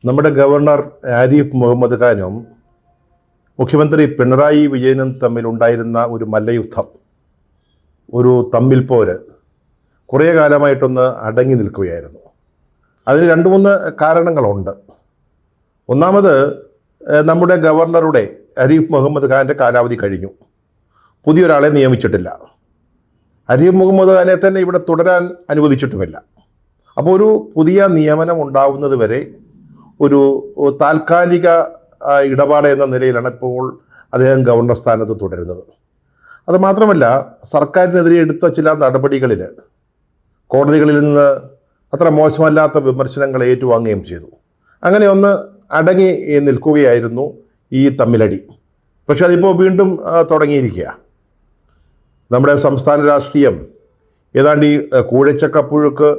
നമ്മുടെ ഗവർണർ ആരിഫ് മുഹമ്മദ് ഖാനും മുഖ്യമന്ത്രി പിണറായി വിജയനും തമ്മിലുണ്ടായിരുന്ന ഒരു മല്ലയുദ്ധം, ഒരു തമ്മിൽ പോര് കുറേ കാലമായിട്ടൊന്ന് അടങ്ങി നിൽക്കുകയായിരുന്നു. അതിന് രണ്ട് മൂന്ന് കാരണങ്ങളുണ്ട്. ഒന്നാമത്, നമ്മുടെ ഗവർണറുടെ ആരിഫ് മുഹമ്മദ് ഖാൻ്റെ കാലാവധി കഴിഞ്ഞു. പുതിയൊരാളെ നിയമിച്ചിട്ടില്ല. ആരിഫ് മുഹമ്മദ് ഖാനെ തന്നെ ഇവിടെ തുടരാൻ അനുവദിച്ചിട്ടുമില്ല. അപ്പോൾ ഒരു പുതിയ നിയമനം ഉണ്ടാവുന്നത് വരെ ഒരു താൽക്കാലിക ഇടപാട് എന്ന നിലയിലാണ് ഇപ്പോൾ അദ്ദേഹം ഗവർണർ സ്ഥാനത്ത് തുടരുന്നത്. അതുമാത്രമല്ല, സർക്കാരിനെതിരെ എടുത്ത ചില നടപടികളിൽ കോടതികളിൽ നിന്ന് അത്ര മോശമല്ലാത്ത വിമർശനങ്ങൾ ഏറ്റുവാങ്ങുകയും ചെയ്തു. അങ്ങനെ ഒന്ന് അടങ്ങി നിൽക്കുകയായിരുന്നു ഈ തമ്മിലടി. പക്ഷെ അതിപ്പോൾ വീണ്ടും തുടങ്ങിയിരിക്കുക. നമ്മുടെ സംസ്ഥാന രാഷ്ട്രീയം ഏതാണ്ട് ഈ കൂഴച്ചക്കപ്പുഴുക്ക്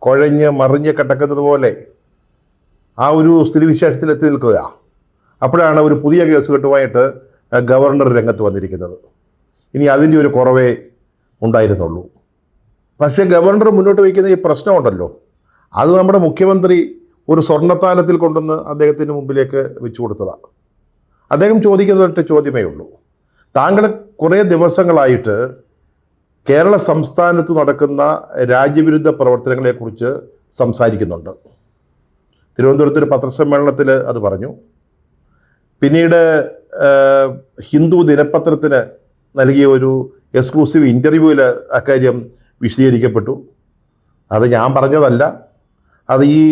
കുഴഞ്ഞ് മറിഞ്ഞ് കിടക്കുന്നത് പോലെ ആ ഒരു സ്ഥിതിവിശേഷത്തിൽ എത്തി നിൽക്കുക. അപ്പോഴാണ് ഒരു പുതിയ കേസ് കെട്ടുമായിട്ട് ഗവർണർ രംഗത്ത് വന്നിരിക്കുന്നത്. ഇനി അതിൻ്റെ ഒരു കുറവേ ഉണ്ടായിരുന്നുള്ളൂ. പക്ഷേ ഗവർണർ മുന്നോട്ട് വയ്ക്കുന്ന ഈ പ്രശ്നമുണ്ടല്ലോ, അത് നമ്മുടെ മുഖ്യമന്ത്രി ഒരു സ്വർണ്ണത്താലത്തിൽ കൊണ്ടുവന്ന് അദ്ദേഹത്തിന് മുമ്പിലേക്ക് വെച്ചു കൊടുത്തതാണ്. അദ്ദേഹം ചോദിക്കുന്നതൊരു ചോദ്യമേ ഉള്ളൂ. താങ്കൾ കുറേ ദിവസങ്ങളായിട്ട് കേരള സംസ്ഥാനത്ത് നടക്കുന്ന രാജ്യവിരുദ്ധ പ്രവർത്തനങ്ങളെക്കുറിച്ച് സംസാരിക്കുന്നുണ്ട്. തിരുവനന്തപുരത്ത് ഒരു പത്രസമ്മേളനത്തിൽ അത് പറഞ്ഞു. പിന്നീട് ഹിന്ദു ദിനപത്രത്തിന് നൽകിയ ഒരു എക്സ്ക്ലൂസീവ് ഇൻ്റർവ്യൂവിൽ അക്കാര്യം വിശദീകരിക്കപ്പെട്ടു. അത് ഞാൻ പറഞ്ഞതല്ല, അത് ഈ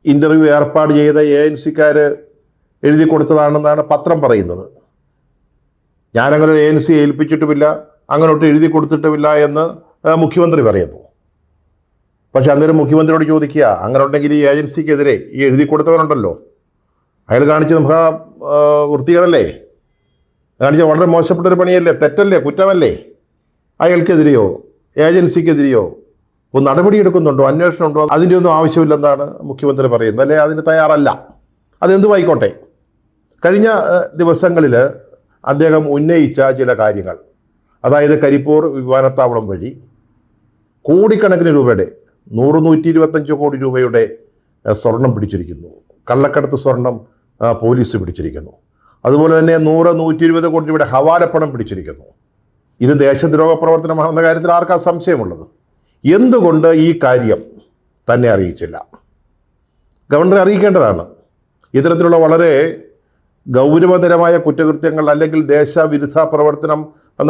ഇൻ്റർവ്യൂ ഏർപ്പാട് ചെയ്ത ANC എഴുതി കൊടുത്തതാണെന്നാണ് പത്രം പറയുന്നത്. ഞാനങ്ങനെ ANC ഏൽപ്പിച്ചിട്ടുമില്ല, അങ്ങോട്ട് എഴുതി കൊടുത്തിട്ടുമില്ല എന്ന് മുഖ്യമന്ത്രി പറയുന്നു. പക്ഷെ അന്നേരം മുഖ്യമന്ത്രിയോട് ചോദിക്കുക, അങ്ങനെ ഉണ്ടെങ്കിൽ ഈ ഏജൻസിക്കെതിരെ ഈ എഴുതി കൊടുത്തവനുണ്ടല്ലോ, അയാൾ കാണിച്ച മഹാ വൃത്തികളല്ലേ, കാണിച്ച വളരെ മോശപ്പെട്ടൊരു പണിയല്ലേ, തെറ്റല്ലേ, കുറ്റമല്ലേ, അയാൾക്കെതിരെയോ ഏജൻസിക്കെതിരെയോ ഒന്ന് നടപടിയെടുക്കുന്നുണ്ടോ, അന്വേഷണം ഉണ്ടോ? അതിൻ്റെ ഒന്നും ആവശ്യമില്ലെന്നാണ് മുഖ്യമന്ത്രി പറയുന്നത്. അല്ലേ, അതിന് തയ്യാറല്ല. അതെന്തുമായിക്കോട്ടെ, കഴിഞ്ഞ ദിവസങ്ങളിൽ അദ്ദേഹം ഉന്നയിച്ച ചില കാര്യങ്ങൾ, അതായത് കരിപ്പൂർ വിമാനത്താവളം വഴി കോടിക്കണക്കിന് രൂപയുടെ 100-125 കോടി രൂപയുടെ സ്വർണം പിടിച്ചിരിക്കുന്നു. കള്ളക്കടത്ത് സ്വർണം പോലീസ് പിടിച്ചിരിക്കുന്നു. അതുപോലെ തന്നെ 100-120 കോടി രൂപയുടെ ഹവാലപ്പണം പിടിച്ചിരിക്കുന്നു. ഇത് ദേശദ്രോഹ പ്രവർത്തനമാണെന്ന കാര്യത്തിൽ ആർക്കാ സംശയമുള്ളത്? എന്തുകൊണ്ട് ഈ കാര്യം തന്നെ അറിയിച്ചില്ല? ഗവർണറെ അറിയിക്കേണ്ടതാണ്. ഇത്തരത്തിലുള്ള വളരെ ഗൗരവതരമായ കുറ്റകൃത്യങ്ങൾ അല്ലെങ്കിൽ ദേശവിരുദ്ധ പ്രവർത്തനം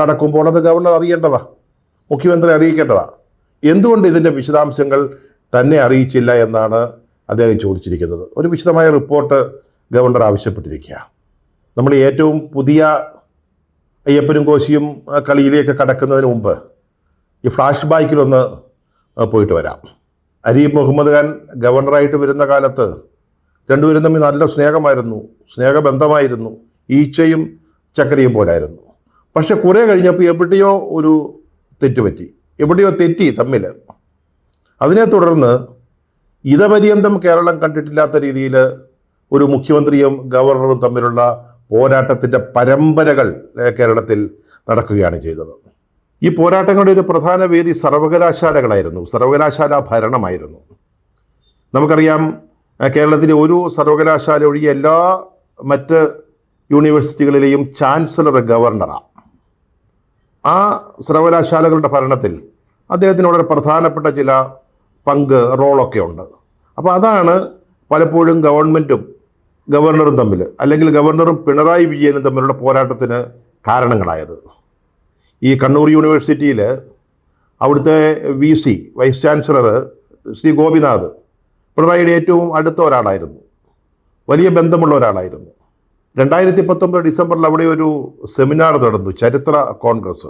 നടക്കുമ്പോൾ അത് ഗവർണർ അറിയേണ്ടതാണ്, മുഖ്യമന്ത്രി അറിയിക്കേണ്ടതാണ്. എന്തുകൊണ്ട് ഇതിൻ്റെ വിശദാംശങ്ങൾ തന്നെ അറിയിച്ചില്ല എന്നാണ് അദ്ദേഹം ചോദിച്ചിരിക്കുന്നത്. ഒരു വിശദമായ റിപ്പോർട്ട് ഗവർണർ ആവശ്യപ്പെട്ടിരിക്കുക. നമ്മൾ ഏറ്റവും പുതിയ അയ്യപ്പനും കോശിയും കളിയിലേക്ക് കടക്കുന്നതിന് മുമ്പ് ഈ ഫ്ലാഷ് ബാക്കിലൊന്ന് പോയിട്ട് വരാം. ആരിഫ് മുഹമ്മദ് ഖാൻ ഗവർണറായിട്ട് വരുന്ന കാലത്ത് രണ്ടുപേരും തമ്മിൽ നല്ല സ്നേഹമായിരുന്നു, സ്നേഹബന്ധമായിരുന്നു, ഈച്ചയും ചക്കരയും പോലായിരുന്നു. പക്ഷെ കുറേ കഴിഞ്ഞപ്പോൾ എവിടെയോ ഒരു തെറ്റുപറ്റി, എവിടെയോ തെറ്റി തമ്മിൽ. അതിനെ തുടർന്ന് ഇതപര്യന്തം കേരളം കണ്ടിട്ടില്ലാത്ത രീതിയിൽ ഒരു മുഖ്യമന്ത്രിയും ഗവർണറും തമ്മിലുള്ള പോരാട്ടത്തിൻ്റെ പരമ്പരകൾ കേരളത്തിൽ നടക്കുകയാണ് ചെയ്തത്. ഈ പോരാട്ടങ്ങളുടെ ഒരു പ്രധാന വേദി സർവകലാശാലകളായിരുന്നു, സർവകലാശാല ഭരണമായിരുന്നു. നമുക്കറിയാം, കേരളത്തിലെ ഒരു സർവകലാശാല ഒഴികെ എല്ലാ മറ്റ് യൂണിവേഴ്സിറ്റികളിലെയും ചാൻസലർ ഗവർണറാണ്. ആ സർവകലാശാലകളുടെ ഭരണത്തിൽ അദ്ദേഹത്തിന് വളരെ പ്രധാനപ്പെട്ട ചില റോളൊക്കെ ഉണ്ട്. അപ്പോൾ അതാണ് പലപ്പോഴും ഗവൺമെൻറ്റും ഗവർണറും തമ്മിൽ, അല്ലെങ്കിൽ ഗവർണറും പിണറായി വിജയനും തമ്മിലുള്ള പോരാട്ടത്തിന് കാരണങ്ങളായത്. ഈ കണ്ണൂർ യൂണിവേഴ്സിറ്റിയിൽ അവിടുത്തെ VC vice chancellor Shri Gopinath പിണറായിയുടെ ഏറ്റവും അടുത്ത ഒരാളായിരുന്നു, വലിയ ബന്ധമുള്ള ഒരാളായിരുന്നു. 2019 ഡിസംബറിൽ അവിടെ ഒരു സെമിനാർ നടന്നു, ചരിത്ര കോൺഗ്രസ്.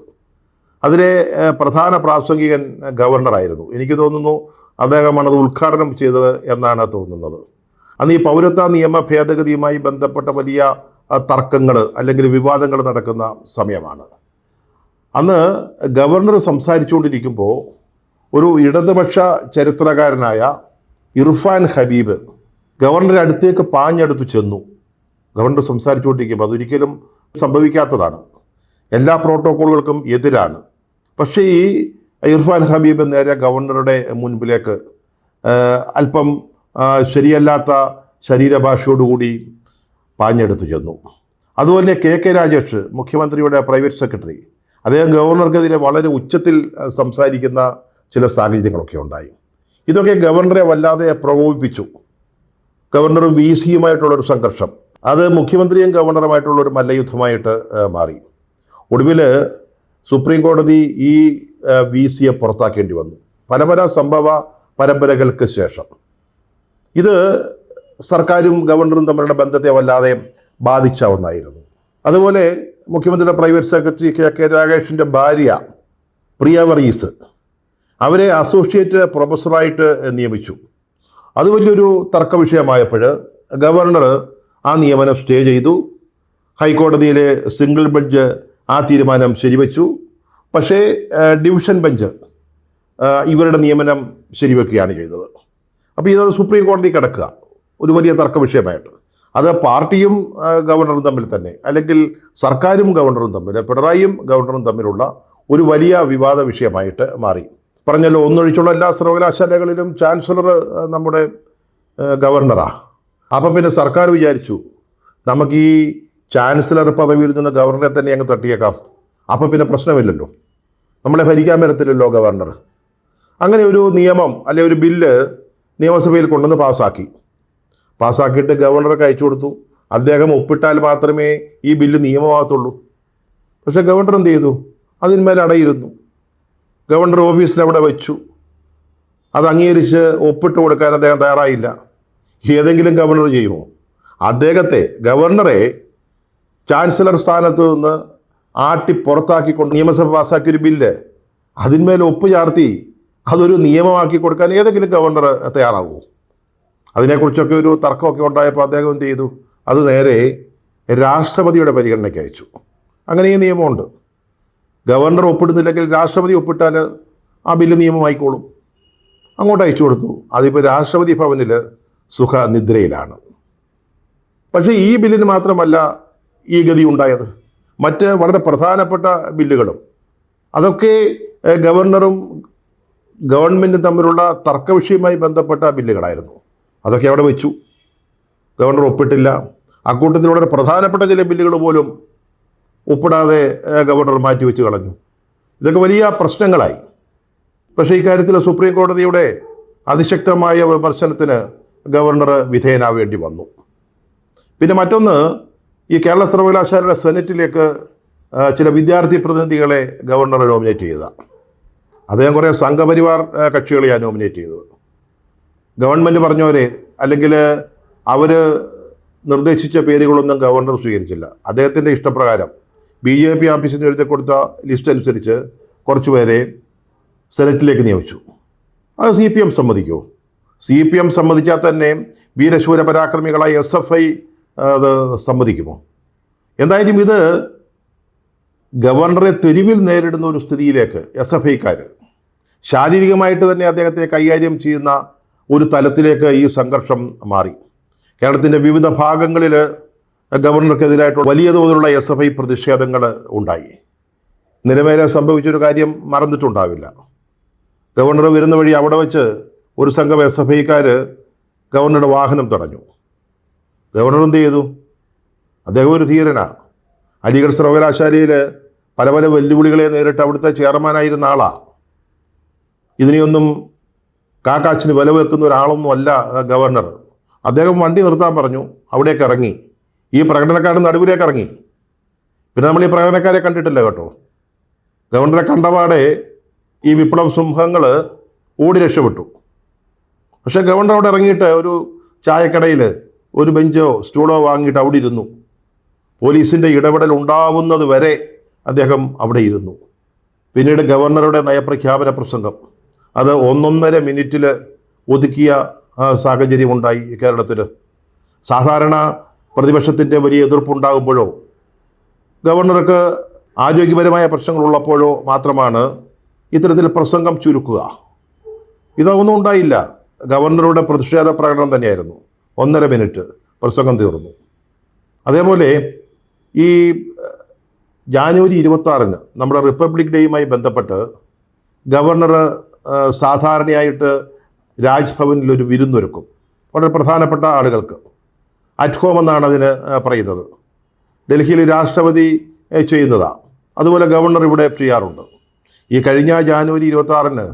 അതിലെ പ്രധാന പ്രാസംഗികൻ ഗവർണറായിരുന്നു. എനിക്ക് തോന്നുന്നു അദ്ദേഹമാണ് അത് ഉദ്ഘാടനം ചെയ്തത് എന്നാണ് തോന്നുന്നത്. അന്ന് ഈ പൗരത്വ നിയമ ഭേദഗതിയുമായി ബന്ധപ്പെട്ട വലിയ തർക്കങ്ങൾ അല്ലെങ്കിൽ വിവാദങ്ങൾ നടക്കുന്ന സമയമാണ്. അന്ന് ഗവർണർ സംസാരിച്ചുകൊണ്ടിരിക്കുമ്പോൾ ഒരു ഇടതുപക്ഷ ചരിത്രകാരനായ ഇർഫാൻ ഹബീബ് ഗവർണറുടെ അടുത്തേക്ക് പാഞ്ഞെടുത്ത് ചെന്നു. ഗവർണർ സംസാരിച്ചുകൊണ്ടിരിക്കുമ്പോൾ അതൊരിക്കലും സംഭവിക്കാത്തതാണ്, എല്ലാ പ്രോട്ടോക്കോളുകൾക്കും എതിരാണ്. പക്ഷേ ഈ ഇർഫാൻ ഹബീബ് നേരെ ഗവർണറുടെ മുൻപിലേക്ക് അല്പം ശരിയല്ലാത്ത ശരീരഭാഷയോടുകൂടി പാഞ്ഞെടുത്തു ചെന്നു. അതുപോലെ കെ രാജേഷ്, മുഖ്യമന്ത്രിയുടെ പ്രൈവറ്റ് സെക്രട്ടറി, അദ്ദേഹം ഗവർണർക്കെതിരെ വളരെ ഉച്ചത്തിൽ സംസാരിക്കുന്ന ചില സാഹചര്യങ്ങളൊക്കെ ഉണ്ടായി. ഇതൊക്കെ ഗവർണറെ വല്ലാതെ പ്രകോപിപ്പിച്ചു. ഗവർണറും വി സിയുമായിട്ടുള്ളൊരു സംഘർഷം, അത് മുഖ്യമന്ത്രിയും ഗവർണറുമായിട്ടുള്ളൊരു മല്ലയുദ്ധമായിട്ട് മാറി. ഒടുവിൽ സുപ്രീം കോടതി ഈ വി സിയെ പുറത്താക്കേണ്ടി വന്നു പല സംഭവ പരമ്പരകൾക്ക് ശേഷം. ഇത് സർക്കാരും ഗവർണറും തമ്മിലുള്ള ബന്ധത്തെ വല്ലാതെ ബാധിച്ച ഒന്നായിരുന്നു. അതുപോലെ മുഖ്യമന്ത്രിയുടെ പ്രൈവറ്റ് സെക്രട്ടറി കെ രാഗേഷിൻ്റെ ഭാര്യ പ്രിയ വർഗീസ്, അവരെ അസോസിയേറ്റ് പ്രൊഫസറായിട്ട് നിയമിച്ചു. അത് വലിയൊരു തർക്ക വിഷയമായപ്പോൾ ഗവർണർ ആ നിയമനം സ്റ്റേ ചെയ്തു. ഹൈക്കോടതിയിലെ സിംഗിൾ ബെഞ്ച് ആ തീരുമാനം ശരിവെച്ചു. പക്ഷേ ഡിവിഷൻ ബെഞ്ച് ഇവരുടെ നിയമനം ശരിവെക്കുകയാണ് ചെയ്തത്. അപ്പോൾ ഇതത് സുപ്രീം കോടതി കിടക്കുക, ഒരു വലിയ തർക്ക വിഷയമായിട്ട്. അത് പാർട്ടിയും ഗവർണറും തമ്മിൽ തന്നെ, അല്ലെങ്കിൽ സർക്കാരും ഗവർണറും തമ്മിൽ, പിണറായിയും ഗവർണറും തമ്മിലുള്ള ഒരു വലിയ വിവാദ വിഷയമായിട്ട് മാറി. പറഞ്ഞല്ലോ, ഒന്നൊഴിച്ചുള്ള എല്ലാ സർവകലാശാലകളിലും ചാൻസലർ നമ്മുടെ ഗവർണറാണ്. അപ്പം പിന്നെ സർക്കാർ വിചാരിച്ചു, നമുക്ക് ഈ ചാൻസലർ പദവിയിൽ നിന്ന് ഗവർണറെ തന്നെ അങ്ങ് തട്ടിയേക്കാം. അപ്പം പിന്നെ പ്രശ്നമില്ലല്ലോ, നമ്മളെ ഭരിക്കാൻ വരത്തില്ലല്ലോ ഗവർണർ. അങ്ങനെ ഒരു നിയമം അല്ലെ ഒരു ബില്ല് നിയമസഭയിൽ കൊണ്ടുവന്ന് പാസ്സാക്കിയിട്ട് ഗവർണർക്ക് അയച്ചു കൊടുത്തു. അദ്ദേഹം ഒപ്പിട്ടാൽ മാത്രമേ ഈ ബില്ല് നിയമമാകത്തുള്ളൂ. പക്ഷേ ഗവർണർ എന്ത് ചെയ്തു? അതിന്മേൽ അടയിരുന്നു. ഗവർണർ ഓഫീസിൽ അവിടെ വെച്ചു. അത് അംഗീകരിച്ച് ഒപ്പിട്ട് കൊടുക്കാൻ അദ്ദേഹം തയ്യാറായില്ല. ഏതെങ്കിലും ഗവർണർ ചെയ്യുമോ? ഗവർണറെ ചാൻസലർ സ്ഥാനത്ത് നിന്ന് ആട്ടി പുറത്താക്കിക്കൊണ്ട് നിയമസഭ പാസ്സാക്കിയൊരു ബില്ല് അതിന്മേൽ ഒപ്പ് ചാർത്തി അതൊരു നിയമമാക്കി കൊടുക്കാൻ ഏതെങ്കിലും ഗവർണർ തയ്യാറാകുമോ? അതിനെക്കുറിച്ചൊക്കെ ഒരു തർക്കമൊക്കെ ഉണ്ടായപ്പോൾ അദ്ദേഹം എന്ത് ചെയ്തു? അത് നേരെ രാഷ്ട്രപതിയുടെ പരിഗണനയ്ക്ക് അയച്ചു. അങ്ങനെ ഈ നിയമമുണ്ട്. ഗവർണർ ഒപ്പിടുന്നില്ലെങ്കിൽ രാഷ്ട്രപതി ഒപ്പിട്ടാൽ ആ ബില്ല് നിയമമായിക്കോളും. അങ്ങോട്ട് അയച്ചു കൊടുത്തു. അതിപ്പോൾ രാഷ്ട്രപതി ഭവനിൽ സുഖനിദ്രയിലാണ്. പക്ഷേ ഈ ബില്ലിന് മാത്രമല്ല ഈ ഗതി ഉണ്ടായത്. മറ്റ് വളരെ പ്രധാനപ്പെട്ട ബില്ലുകളും അതൊക്കെ ഗവർണറും ഗവൺമെൻറ്റും തമ്മിലുള്ള തർക്ക വിഷയവുമായി ബന്ധപ്പെട്ട ബില്ലുകളായിരുന്നു. അതൊക്കെ അവിടെ വെച്ചു. ഗവർണർ ഒപ്പിട്ടില്ല. അക്കൂട്ടത്തിൽ വളരെ പ്രധാനപ്പെട്ട ചില ബില്ലുകൾ പോലും ഒപ്പിടാതെ ഗവർണർ മാറ്റിവെച്ച് കളഞ്ഞു. ഇതൊക്കെ വലിയ പ്രശ്നങ്ങളായി. പക്ഷേ ഇക്കാര്യത്തിൽ സുപ്രീം കോടതിയുടെ അതിശക്തമായ വിമർശനത്തിന് ഗവർണർ വിധേയനാവേണ്ടി വന്നു. പിന്നെ മറ്റൊന്ന്, ഈ കേരള സർവകലാശാലയുടെ സെനറ്റിലേക്ക് ചില വിദ്യാർത്ഥി പ്രതിനിധികളെ ഗവർണർ നോമിനേറ്റ് ചെയ്തതാണ്. അദ്ദേഹം കുറേ സംഘപരിവാർ കക്ഷികളെയാണ് നോമിനേറ്റ് ചെയ്തത്. ഗവൺമെൻറ് പറഞ്ഞവരെ അല്ലെങ്കിൽ അവർ നിർദ്ദേശിച്ച പേരുകളൊന്നും ഗവർണർ സ്വീകരിച്ചില്ല. അദ്ദേഹത്തിൻ്റെ ഇഷ്ടപ്രകാരം BJP ഓഫീസിന് എഴുതി കൊടുത്ത ലിസ്റ്റ് അനുസരിച്ച് കുറച്ച് പേരെ സെനറ്റിലേക്ക് നിയമിച്ചു. അത് CPM സമ്മതിക്കുമോ? CPM സമ്മതിച്ചാൽ തന്നെ വീരശൂര പരാക്രമികളായ SFI അത് സമ്മതിക്കുമോ? എന്തായാലും ഇത് ഗവർണറെ തെരുവിൽ നേരിടുന്ന ഒരു സ്ഥിതിയിലേക്ക് SFIക്കാർ ശാരീരികമായിട്ട് തന്നെ അദ്ദേഹത്തെ കൈകാര്യം ചെയ്യുന്ന ഒരു തലത്തിലേക്ക് ഈ സംഘർഷം മാറി. കേരളത്തിൻ്റെ വിവിധ ഭാഗങ്ങളിൽ ഗവർണർക്കെതിരായിട്ടുള്ള വലിയ തോതിലുള്ള SFI പ്രതിഷേധങ്ങൾ ഉണ്ടായി. നിലമേലെ സംഭവിച്ചൊരു കാര്യം മറന്നിട്ടുണ്ടാവില്ല. ഗവർണർ വരുന്ന വഴി അവിടെ വെച്ച് ഒരു സംഘം SFIക്കാർ ഗവർണറുടെ വാഹനം തടഞ്ഞു. ഗവർണർ എന്ത് ചെയ്തു? അദ്ദേഹം ഒരു ധീരനാണ്. അലിഗഡ് സർവകലാശാലയിൽ പല വെല്ലുവിളികളെ നേരിട്ട് അവിടുത്തെ ചെയർമാനായിരുന്ന ആളാണ്. ഇതിനെയൊന്നും കാക്കാച്ചിന് വില വെക്കുന്ന ഒരാളൊന്നും അല്ല ഗവർണർ. അദ്ദേഹം വണ്ടി നിർത്താൻ പറഞ്ഞു, അവിടേക്ക് ഇറങ്ങി. ഈ പ്രകടനക്കാരുടെ നടുവിലേക്ക് ഇറങ്ങി. പിന്നെ നമ്മൾ ഈ പ്രകടനക്കാരെ കണ്ടിട്ടില്ല കേട്ടോ. ഗവർണറെ കണ്ടപാടെ ഈ വിപ്ലവ സിംഹങ്ങൾ ഓടി രക്ഷപ്പെട്ടു. പക്ഷേ ഗവർണർ അവിടെ ഇറങ്ങിയിട്ട് ഒരു ചായക്കടയിൽ ഒരു ബെഞ്ചോ സ്റ്റൂളോ വാങ്ങിയിട്ട് അവിടെ ഇരുന്നു. പോലീസിൻ്റെ ഇടപെടൽ ഉണ്ടാവുന്നത് വരെ അദ്ദേഹം അവിടെ ഇരുന്നു. പിന്നീട് ഗവർണറുടെ നയപ്രഖ്യാപന പ്രസംഗം അത് 1.5 മിനിറ്റിൽ ഒതുക്കിയ സാഹചര്യം ഉണ്ടായി കേരളത്തിൽ. സാധാരണ പ്രതിപക്ഷത്തിൻ്റെ വലിയ എതിർപ്പുണ്ടാകുമ്പോഴോ ഗവർണർക്ക് ആരോഗ്യപരമായ പ്രശ്നങ്ങളുള്ളപ്പോഴോ മാത്രമാണ് ഇത്തരത്തിൽ പ്രസംഗം ചുരുക്കുക. ഇതൊന്നും ഉണ്ടായില്ല. ഗവർണറുടെ പ്രതിഷേധ പ്രകടനം തന്നെയായിരുന്നു. 1.5 മിനിറ്റ് പ്രസംഗം തീർന്നു. അതേപോലെ ഈ ജാനുവരി 26-ന് നമ്മുടെ റിപ്പബ്ലിക് ഡേയുമായി ബന്ധപ്പെട്ട് ഗവർണർ സാധാരണയായിട്ട് രാജ്ഭവനിൽ ഒരു വിരുന്നൊരുക്കും വളരെ പ്രധാനപ്പെട്ട ആളുകൾക്ക്. അറ്റ് ഹോം എന്നാണ് അതിന് പറയുന്നത്. ഡൽഹിയിൽ രാഷ്ട്രപതി ചെയ്യുന്നതാണ്. അതുപോലെ ഗവർണർ ഇവിടെ ചെയ്യാറുണ്ട്. ഈ കഴിഞ്ഞ ജാനുവരി 26-ന്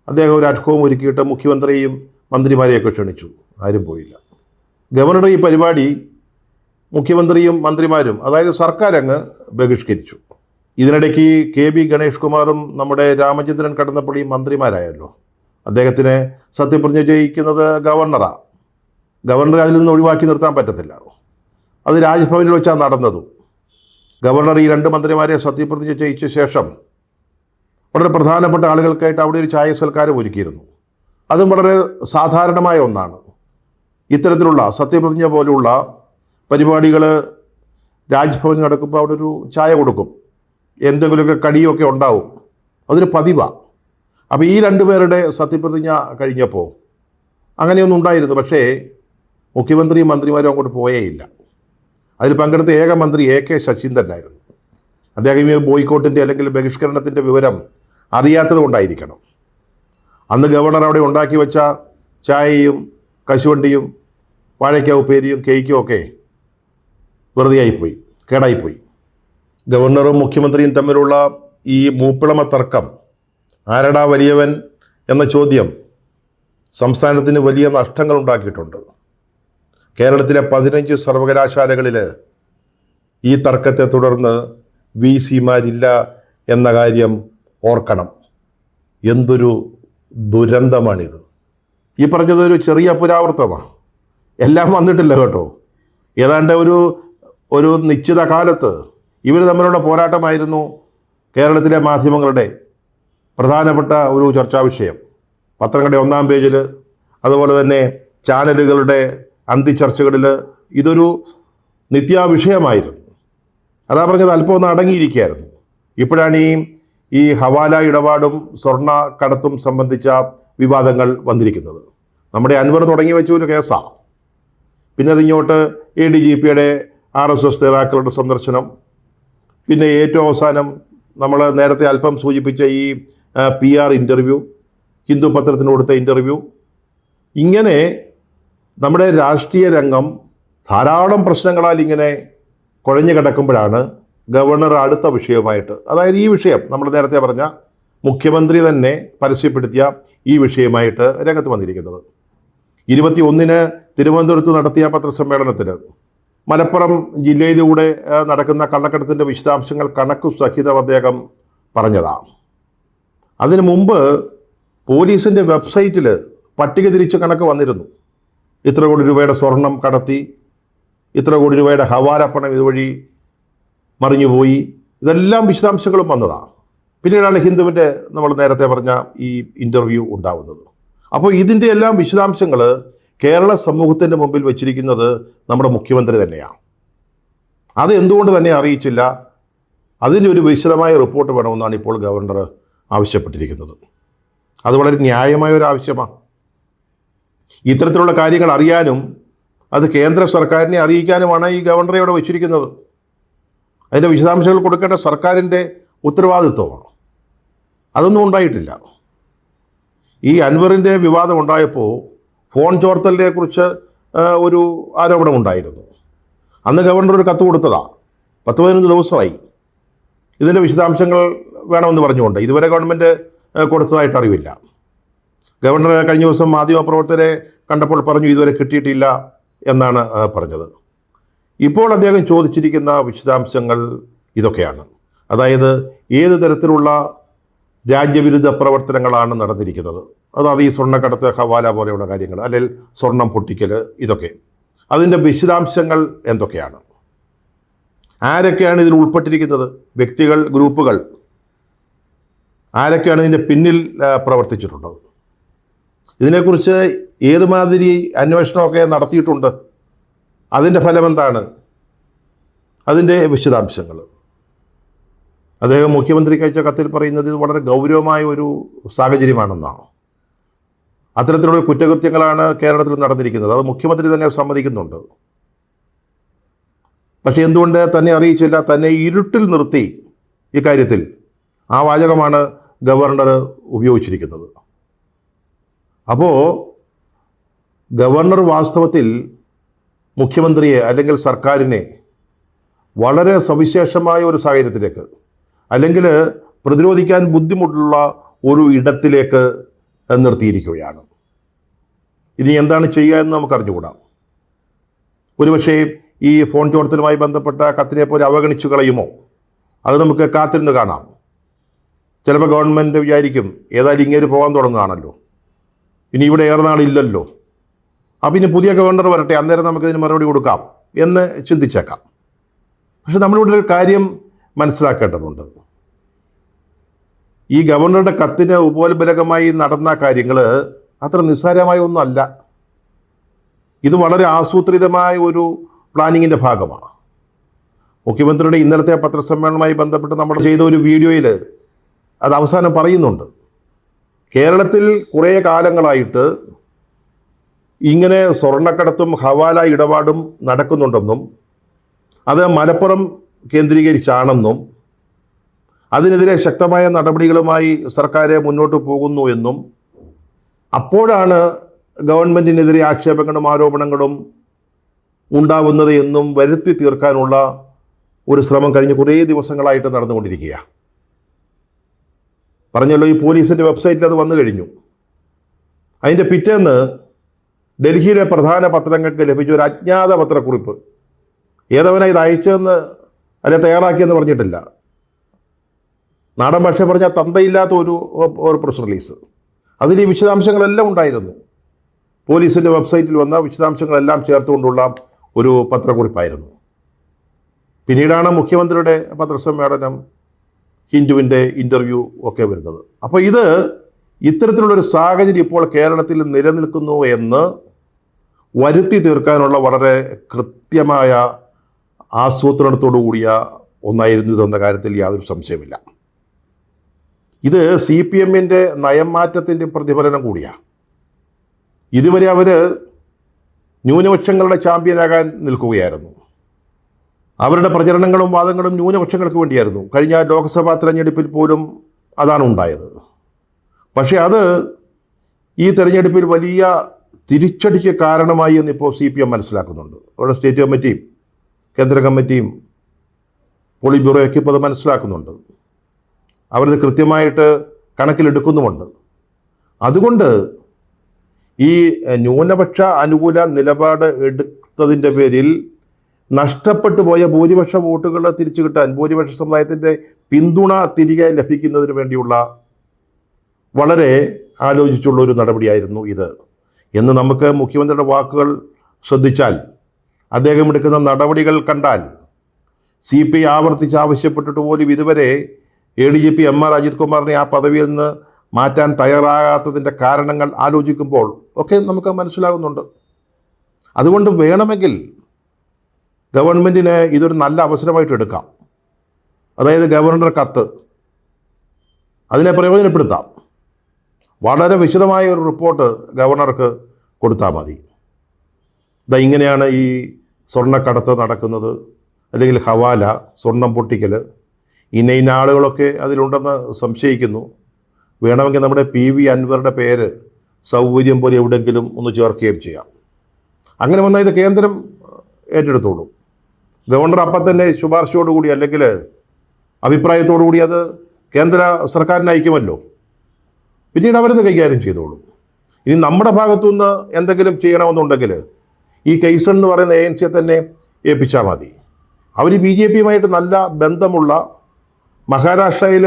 അദ്ദേഹം ഒരു അറ്റ് ഹോം ഒരുക്കിയിട്ട് മുഖ്യമന്ത്രിയും മന്ത്രിമാരെയൊക്കെ ക്ഷണിച്ചു. ആരും പോയില്ല. ഗവർണർ ഈ പരിപാടി മുഖ്യമന്ത്രിയും മന്ത്രിമാരും, അതായത് സർക്കാർ അങ്ങ് ബഹിഷ്കരിച്ചു. ഇതിനിടയ്ക്ക് KB ഗണേഷ് കുമാറും നമ്മുടെ രാമചന്ദ്രൻ കടന്നപ്പള്ളിയും മന്ത്രിമാരായല്ലോ. അദ്ദേഹത്തിനെ സത്യപ്രതിജ്ഞ ചെയ്യിക്കുന്നത് ഗവർണറാണ്. ഗവർണറെ അതിൽ നിന്ന് ഒഴിവാക്കി നിർത്താൻ പറ്റത്തില്ല. അത് രാജ്ഭവനിൽ വെച്ചാണ് നടന്നതും. ഗവർണർ ഈ 2 മന്ത്രിമാരെ സത്യപ്രതിജ്ഞ ചെയ്യിച്ച ശേഷം വളരെ പ്രധാനപ്പെട്ട ആളുകൾക്കായിട്ട് അവിടെ ഒരു ചായ സൽക്കാരം ഒരുക്കിയിരുന്നു. അതും വളരെ സാധാരണമായ ഒന്നാണ്. ഇത്തരത്തിലുള്ള സത്യപ്രതിജ്ഞ പോലുള്ള പരിപാടികൾ രാജ്ഭവനിൽ നടക്കുമ്പോൾ അവിടെ ഒരു ചായ കൊടുക്കും, എന്തെങ്കിലുമൊക്കെ കടിയൊക്കെ ഉണ്ടാവും. അതൊരു പതിവാണ്. അപ്പോൾ ഈ 2 പേരുടെ സത്യപ്രതിജ്ഞ കഴിഞ്ഞപ്പോൾ അങ്ങനെയൊന്നും ഉണ്ടായിരുന്നു. പക്ഷേ മുഖ്യമന്ത്രിയും മന്ത്രിമാരും അങ്ങോട്ട് പോയേയില്ല. അതിൽ പങ്കെടുത്ത ഏക മന്ത്രി AK ശശീന്ദ്രനായിരുന്നു. അദ്ദേഹം ഈ ബോയ്ക്കോട്ടിൻ്റെ അല്ലെങ്കിൽ ബഹിഷ്കരണത്തിൻ്റെ വിവരം അറിയാത്തത് കൊണ്ടായിരിക്കണം. അന്ന് ഗവർണർ അവിടെ ഉണ്ടാക്കി വെച്ച ചായയും കശുവണ്ടിയും വാഴയ്ക്ക ഉപ്പേരിയും കേക്കും ഒക്കെ വെറുതെ ആയിപ്പോയി, കേടായിപ്പോയി. ഗവർണറും മുഖ്യമന്ത്രിയും തമ്മിലുള്ള ഈ മൂപ്പിളമ തർക്കം, ആരടാ വലിയവൻ എന്ന ചോദ്യം സംസ്ഥാനത്തിന് വലിയ നഷ്ടങ്ങൾ ഉണ്ടാക്കിയിട്ടുണ്ട്. കേരളത്തിലെ 15 സർവകലാശാലകളിൽ ഈ തർക്കത്തെ തുടർന്ന് VC-മാരില്ല എന്ന കാര്യം ഓർക്കണം. എന്തൊരു ദുരന്തമാണിത്. ഈ പറഞ്ഞതൊരു ചെറിയ പുരാവൃത്തമാണ്. എല്ലാം വന്നിട്ടില്ല കേട്ടോ. ഏതാണ്ട് ഒരു നിശ്ചിത കാലത്ത് ഇവർ തമ്മിലുള്ള പോരാട്ടമായിരുന്നു കേരളത്തിലെ മാധ്യമങ്ങളുടെ പ്രധാനപ്പെട്ട ഒരു ചർച്ചാ വിഷയം. പത്രങ്ങളുടെ 1-ാം പേജിൽ, അതുപോലെ തന്നെ ചാനലുകളുടെ അന്തിച്ചർച്ചകളിൽ ഇതൊരു നിത്യാവിഷയമായിരുന്നു. അതാ പറഞ്ഞത്, അല്പം ഒന്ന് അടങ്ങിയിരിക്കുകയായിരുന്നു. ഇപ്പോഴാണ് ഈ ഹവാല ഇടപാടും സ്വർണ്ണ കടത്തും സംബന്ധിച്ച വിവാദങ്ങൾ വന്നിരിക്കുന്നത്. നമ്മുടെ അൻവർ തുടങ്ങി വെച്ച ഒരു കേസാണ്. പിന്നെ അതിങ്ങോട്ട് ADGPയുടെ RSS നേതാക്കളുടെ സന്ദർശനം, പിന്നെ ഏറ്റവും അവസാനം നമ്മൾ നേരത്തെ അല്പം സൂചിപ്പിച്ച ഈ PR ഇൻ്റർവ്യൂ, ഹിന്ദു പത്രത്തിന് കൊടുത്ത ഇൻ്റർവ്യൂ, ഇങ്ങനെ നമ്മുടെ രാഷ്ട്രീയ രംഗം ധാരാളം പ്രശ്നങ്ങളാൽ ഇങ്ങനെ കുഴഞ്ഞു കിടക്കുമ്പോഴാണ് ഗവർണർ അടുത്ത വിഷയവുമായിട്ട്, അതായത് ഈ വിഷയം നമ്മൾ നേരത്തെ പറഞ്ഞ മുഖ്യമന്ത്രി തന്നെ പരസ്യപ്പെടുത്തിയ ഈ വിഷയമായിട്ട് രംഗത്ത് വന്നിരിക്കുന്നത്. 21-ന് തിരുവനന്തപുരത്ത് നടത്തിയ പത്രസമ്മേളനത്തിൽ മലപ്പുറം ജില്ലയിലൂടെ നടക്കുന്ന കള്ളക്കടത്തിൻ്റെ വിശദാംശങ്ങൾ കണക്കു സഹിതം അദ്ദേഹം പറഞ്ഞതാണ്. അതിനു മുമ്പ് പോലീസിൻ്റെ വെബ്സൈറ്റിൽ പട്ടിക തിരിച്ച് കണക്ക് വന്നിരുന്നു. ഇത്ര കോടി രൂപയുടെ സ്വർണം കടത്തി, ഇത്ര കോടി രൂപയുടെ ഹവാല പണം ഇതുവഴി മറിഞ്ഞുപോയി, ഇതെല്ലാം വിശദാംശങ്ങളും വന്നതാണ്. പിന്നീടാണ് ഹിന്ദുവിൻ്റെ നമ്മൾ നേരത്തെ പറഞ്ഞ ഈ ഇൻ്റർവ്യൂ ഉണ്ടാവുന്നത്. അപ്പോൾ ഇതിൻ്റെ എല്ലാം വിശദാംശങ്ങൾ കേരള സമൂഹത്തിൻ്റെ മുമ്പിൽ വച്ചിരിക്കുന്നത് നമ്മുടെ മുഖ്യമന്ത്രി തന്നെയാണ്. അത് എന്തുകൊണ്ട് തന്നെ അറിയിച്ചില്ല? അതിൻ്റെ ഒരു വിശദമായ റിപ്പോർട്ട് വേണമെന്നാണ് ഇപ്പോൾ ഗവർണർ ആവശ്യപ്പെട്ടിരിക്കുന്നത്. അത് വളരെ ന്യായമായ ഒരു ആവശ്യമാണ്. ഇത്തരത്തിലുള്ള കാര്യങ്ങൾ അറിയാനും അത് കേന്ദ്ര സർക്കാരിനെ അറിയിക്കാനുമാണ് ഈ ഗവർണറെ ഇവിടെ വെച്ചിരിക്കുന്നത്. അതിൻ്റെ വിശദാംശങ്ങൾ കൊടുക്കേണ്ട സർക്കാരിൻ്റെ ഉത്തരവാദിത്വമാണ്. അതൊന്നും ഉണ്ടായിട്ടില്ല. ഈ അൻവറിൻ്റെ വിവാദം ഉണ്ടായപ്പോൾ ഫോൺ ചോർത്തലിനെ കുറിച്ച് ഒരു ആരോപണമുണ്ടായിരുന്നു. അന്ന് ഗവർണർ ഒരു കത്ത് കൊടുത്തതാണ്. 10-15 ദിവസമായി ഇതിൻ്റെ വിശദാംശങ്ങൾ വേണമെന്ന് പറഞ്ഞുകൊണ്ട്. ഇതുവരെ ഗവൺമെൻറ് കൊടുത്തതായിട്ട് അറിവില്ല. ഗവർണർ കഴിഞ്ഞ ദിവസം മാധ്യമപ്രവർത്തകരെ കണ്ടപ്പോൾ പറഞ്ഞു ഇതുവരെ കിട്ടിയിട്ടില്ല എന്നാണ് പറഞ്ഞത്. ഇപ്പോൾ അദ്ദേഹം ചോദിച്ചിരിക്കുന്ന വിശദാംശങ്ങൾ ഇതൊക്കെയാണ്. അതായത് ഏത് തരത്തിലുള്ള രാജ്യവിരുദ്ധ പ്രവർത്തനങ്ങളാണ് നടന്നിരിക്കുന്നത്, അതായത് ഈ സ്വർണ്ണക്കടത്ത്, ഹവാല പോലെയുള്ള കാര്യങ്ങൾ, അല്ലെങ്കിൽ സ്വർണം പൊട്ടിക്കൽ, ഇതൊക്കെ അതിൻ്റെ വിശദാംശങ്ങൾ എന്തൊക്കെയാണ്, ആരൊക്കെയാണ് ഇതിൽ ഉൾപ്പെട്ടിരിക്കുന്നത്, വ്യക്തികൾ, ഗ്രൂപ്പുകൾ, ആരൊക്കെയാണ് ഇതിൻ്റെ പിന്നിൽ പ്രവർത്തിച്ചിട്ടുള്ളത്, ഇതിനെക്കുറിച്ച് ഏതുമാതിരി അന്വേഷണമൊക്കെ നടത്തിയിട്ടുണ്ട്, അതിൻ്റെ ഫലമെന്താണ്, അതിൻ്റെ വിശദാംശങ്ങൾ. അദ്ദേഹം മുഖ്യമന്ത്രിക്ക് അയച്ച കത്തിൽ പറയുന്നത് ഇത് വളരെ ഗൗരവമായ ഒരു സാഹചര്യമാണെന്നാണ്. അത്തരത്തിലുള്ള കുറ്റകൃത്യങ്ങളാണ് കേരളത്തിൽ നടന്നിരിക്കുന്നത്. അത് മുഖ്യമന്ത്രി തന്നെ സമ്മതിക്കുന്നുണ്ട്. പക്ഷേ എന്തുകൊണ്ട് തന്നെ അറിയിച്ചില്ല? തന്നെ ഇരുട്ടിൽ നിർത്തി ഇക്കാര്യത്തിൽ ആ വാചകമാണ് ഗവർണർ ഉപയോഗിച്ചിരിക്കുന്നത്. അപ്പോൾ ഗവർണർ വാസ്തവത്തിൽ മുഖ്യമന്ത്രിയെ അല്ലെങ്കിൽ സർക്കാരിനെ വളരെ സവിശേഷമായ ഒരു സാഹചര്യത്തിലേക്ക്, അല്ലെങ്കിൽ പ്രതിരോധിക്കാൻ ബുദ്ധിമുട്ടുള്ള ഒരു ഇടത്തിലേക്ക് നിർത്തിയിരിക്കുകയാണ്. ഇനി എന്താണ് ചെയ്യുക എന്ന് നമുക്ക് അറിഞ്ഞുകൂടാ. ഒരുപക്ഷേ ഈ ഫോൺ ചോർത്തലുമായി ബന്ധപ്പെട്ട കത്തിനെ പോലെ അവഗണിച്ചു കളയുമോ? അത് നമുക്ക് കാത്തിരുന്ന് കാണാം. ചിലപ്പോൾ ഗവൺമെൻറ് വിചാരിക്കും, ഏതായാലും ഇങ്ങനെ പോകാൻ തുടങ്ങുകയാണല്ലോ, ഇനി ഇവിടെ ഏറെ നാളില്ലല്ലോ, അപ്പം ഇനി പുതിയ ഗവർണർ വരട്ടെ, അന്നേരം നമുക്കിതിന് മറുപടി കൊടുക്കാം എന്ന് ചിന്തിച്ചേക്കാം. പക്ഷെ നമ്മളിവിടെ ഒരു കാര്യം മനസ്സിലാക്കേണ്ടതുണ്ട്. ഈ ഗവർണറുടെ കത്തിന് ഉപോത്ബലകമായി നടന്ന കാര്യങ്ങൾ അത്ര നിസ്സാരമായ ഒന്നുമല്ല. ഇത് വളരെ ആസൂത്രിതമായ ഒരു പ്ലാനിങ്ങിൻ്റെ ഭാഗമാണ്. മുഖ്യമന്ത്രിയുടെ ഇന്നലത്തെ പത്രസമ്മേളനവുമായി ബന്ധപ്പെട്ട് നമ്മൾ ചെയ്ത ഒരു വീഡിയോയിൽ അത് അവസാനം പറയുന്നുണ്ട്. കേരളത്തിൽ കുറേ കാലങ്ങളായിട്ട് ഇങ്ങനെ സ്വർണ്ണക്കടത്തും ഹവാല ഇടപാടും നടക്കുന്നുണ്ടെന്നും അത് മലപ്പുറം കേന്ദ്രീകരിച്ചാണെന്നും അതിനെതിരെ ശക്തമായ നടപടികളുമായി സർക്കാർ മുന്നോട്ട് പോകുന്നു എന്നും അപ്പോഴാണ് ഗവൺമെൻറ്റിനെതിരെ ആക്ഷേപങ്ങളും ആരോപണങ്ങളും ഉണ്ടാവുന്നത് എന്നും വരുത്തി തീർക്കാനുള്ള ഒരു ശ്രമം കഴിഞ്ഞ് കുറേ ദിവസങ്ങളായിട്ട് നടന്നുകൊണ്ടിരിക്കുകയാണ്. പറഞ്ഞല്ലോ, ഈ പോലീസിൻ്റെ വെബ്സൈറ്റിൽ അത് വന്നു കഴിഞ്ഞു. അതിൻ്റെ പിറ്റേന്ന് ഡൽഹിയിലെ പ്രധാന പത്രങ്ങൾക്ക് ലഭിച്ച ഒരു അജ്ഞാത പത്രക്കുറിപ്പ്, ഏതവനാ ഇത് അയച്ചതെന്ന് അല്ലെ തയ്യാറാക്കിയെന്ന് പറഞ്ഞിട്ടില്ല, നാടൻ ഭാഷ പറഞ്ഞാൽ തന്തയില്ലാത്ത ഒരു പ്രസ് റിലീസ്. അതിൽ ഈ വിശദാംശങ്ങളെല്ലാം ഉണ്ടായിരുന്നു. പോലീസിൻ്റെ വെബ്സൈറ്റിൽ വന്ന വിശദാംശങ്ങളെല്ലാം ചേർത്തുകൊണ്ടുള്ള ഒരു പത്രക്കുറിപ്പായിരുന്നു. പിന്നീടാണ് മുഖ്യമന്ത്രിയുടെ പത്രസമ്മേളനം, ഹിന്ദുവിൻ്റെ ഇൻ്റർവ്യൂ ഒക്കെ വരുന്നത്. അപ്പോൾ ഇത്തരത്തിലുള്ളൊരു സാഹചര്യം ഇപ്പോൾ കേരളത്തിൽ നിലനിൽക്കുന്നു എന്ന് വരുത്തി തീർക്കാനുള്ള വളരെ കൃത്യമായ ആസൂത്രണത്തോടു കൂടിയ ഒന്നായിരുന്നു ഇതെന്ന കാര്യത്തിൽ യാതൊരു സംശയമില്ല. ഇത് CPM-ൻ്റെ നയം മാറ്റത്തിൻ്റെ പ്രതിഫലനം കൂടിയാണ്. ഇതുവരെ അവർ ന്യൂനപക്ഷങ്ങളുടെ ചാമ്പ്യനാകാൻ നിൽക്കുകയായിരുന്നു. അവരുടെ പ്രചരണങ്ങളും വാദങ്ങളും ന്യൂനപക്ഷങ്ങൾക്ക് വേണ്ടിയായിരുന്നു. കഴിഞ്ഞ ലോക്സഭാ തെരഞ്ഞെടുപ്പിൽ പോലും അതാണ് ഉണ്ടായത്. പക്ഷേ അത് ഈ തെരഞ്ഞെടുപ്പിൽ വലിയ തിരിച്ചടിക്ക് കാരണമായി എന്നിപ്പോൾ CPM മനസ്സിലാക്കുന്നുണ്ട്. അവരുടെ സ്റ്റേറ്റ് കമ്മിറ്റിയും കേന്ദ്ര കമ്മിറ്റിയും പോളിറ്റ് ബ്യൂറോയൊക്കെ ഇപ്പോൾ അത് മനസ്സിലാക്കുന്നുണ്ട്. അവരത് കൃത്യമായിട്ട് കണക്കിലെടുക്കുന്നുമുണ്ട്. അതുകൊണ്ട് ഈ ന്യൂനപക്ഷ അനുകൂല നിലപാട് എടുത്തതിൻ്റെ പേരിൽ നഷ്ടപ്പെട്ടു പോയ ഭൂരിപക്ഷ വോട്ടുകൾ തിരിച്ചു കിട്ടാൻ, ഭൂരിപക്ഷ സമുദായത്തിൻ്റെ പിന്തുണ തിരികെ ലഭിക്കുന്നതിന് വേണ്ടിയുള്ള വളരെ ആലോചിച്ചുള്ള ഒരു നടപടിയായിരുന്നു ഇത് എന്ന് നമുക്ക് മുഖ്യമന്ത്രിയുടെ വാക്കുകൾ ശ്രദ്ധിച്ചാൽ, അദ്ദേഹം എടുക്കുന്ന നടപടികൾ കണ്ടാൽ, CPI ആവർത്തിച്ച് ആവശ്യപ്പെട്ടിട്ട് പോലും ഇതുവരെ ADGP MR അജിത് കുമാറിനെ ആ പദവിയിൽ നിന്ന് മാറ്റാൻ തയ്യാറാകാത്തതിൻ്റെ കാരണങ്ങൾ ആലോചിക്കുമ്പോൾ ഒക്കെ നമുക്ക് മനസ്സിലാകുന്നുണ്ട്. അതുകൊണ്ട് വേണമെങ്കിൽ ഗവൺമെൻറ്റിന് ഇതൊരു നല്ല അവസരമായിട്ട് എടുക്കാം. അതായത് ഗവർണറുടെ കത്ത്, അതിനെ പ്രയോജനപ്പെടുത്താം. വളരെ വിശദമായ ഒരു റിപ്പോർട്ട് ഗവർണർക്ക് കൊടുത്താൽ മതി. ഇങ്ങനെയാണ് ഈ സ്വർണ്ണക്കടത്ത് നടക്കുന്നത്, അല്ലെങ്കിൽ ഹവാല, സ്വർണം പൊട്ടിക്കൽ, ഇന്ന ആളുകളൊക്കെ അതിലുണ്ടെന്ന് സംശയിക്കുന്നു. വേണമെങ്കിൽ നമ്മുടെ PV അൻവറുടെ പേര് സൗകര്യം പോലെ എവിടെയെങ്കിലും ഒന്ന് ചേർക്കുകയും ചെയ്യാം. അങ്ങനെ വന്നാൽ ഇത് കേന്ദ്രം ഏറ്റെടുത്തോളൂ. ഗവർണർ അപ്പം തന്നെ ശുപാർശയോടുകൂടി അല്ലെങ്കിൽ അഭിപ്രായത്തോടു കൂടി അത് കേന്ദ്ര സർക്കാരിന് അയക്കുമല്ലോ. പിന്നീട് അവരത് കൈകാര്യം ചെയ്തോളൂ. ഇനി നമ്മുടെ ഭാഗത്തുനിന്ന് എന്തെങ്കിലും ചെയ്യണമെന്നുണ്ടെങ്കിൽ ഈ കൈസൺ എന്ന് പറയുന്ന ANC തന്നെ ഏൽപ്പിച്ചാൽ മതി. അവർ BJP-യുമായിട്ട് നല്ല ബന്ധമുള്ള, മഹാരാഷ്ട്രയിൽ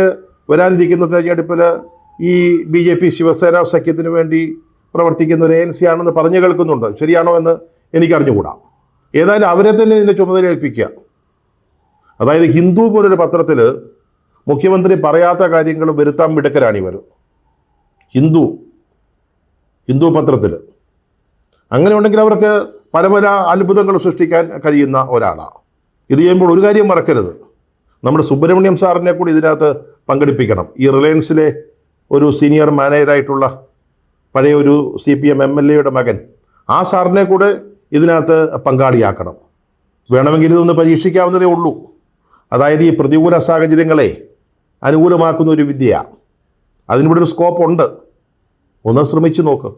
വരാനിരിക്കുന്ന തെരഞ്ഞെടുപ്പിൽ ഈ BJP ശിവസേന സഖ്യത്തിന് വേണ്ടി പ്രവർത്തിക്കുന്ന ഒരു ANC ആണെന്ന് പറഞ്ഞു കേൾക്കുന്നുണ്ട്. ശരിയാണോ എന്ന് എനിക്കറിഞ്ഞുകൂടാ. ഏതായാലും അവരെ തന്നെ ഇതിൻ്റെ ചുമതല ഏൽപ്പിക്കുക. അതായത് ഹിന്ദു പോലൊരു പത്രത്തിൽ മുഖ്യമന്ത്രി പറയാത്ത കാര്യങ്ങൾ വരുത്താൻ മിടുക്കരാണിവർ. ഹിന്ദു പത്രത്തിൽ അങ്ങനെ ഉണ്ടെങ്കിൽ അവർക്ക് പല പല അത്ഭുതങ്ങൾ സൃഷ്ടിക്കാൻ കഴിയുന്ന ഒരാളാണ്. ഇത് ചെയ്യുമ്പോൾ ഒരു കാര്യം മറക്കരുത്, നമ്മുടെ സുബ്രഹ്മണ്യം സാറിനെ കൂടി ഇതിനകത്ത് പങ്കെടുപ്പിക്കണം. ഈ റിലയൻസിലെ ഒരു സീനിയർ മാനേജറായിട്ടുള്ള പഴയ ഒരു CPM MLA-യുടെ മകൻ, ആ സാറിനെ കൂടെ ഇതിനകത്ത് പങ്കാളിയാക്കണം. വേണമെങ്കിൽ ഇതൊന്ന് പരീക്ഷിക്കാവുന്നതേ ഉള്ളൂ. അതായത് ഈ പ്രതികൂല സാഹചര്യങ്ങളെ അനുകൂലമാക്കുന്ന ഒരു വിദ്യയാണ്. അതിനിവിടെ ഒരു സ്കോപ്പ് ഉണ്ട്. ഒന്ന് ശ്രമിച്ചു നോക്ക്.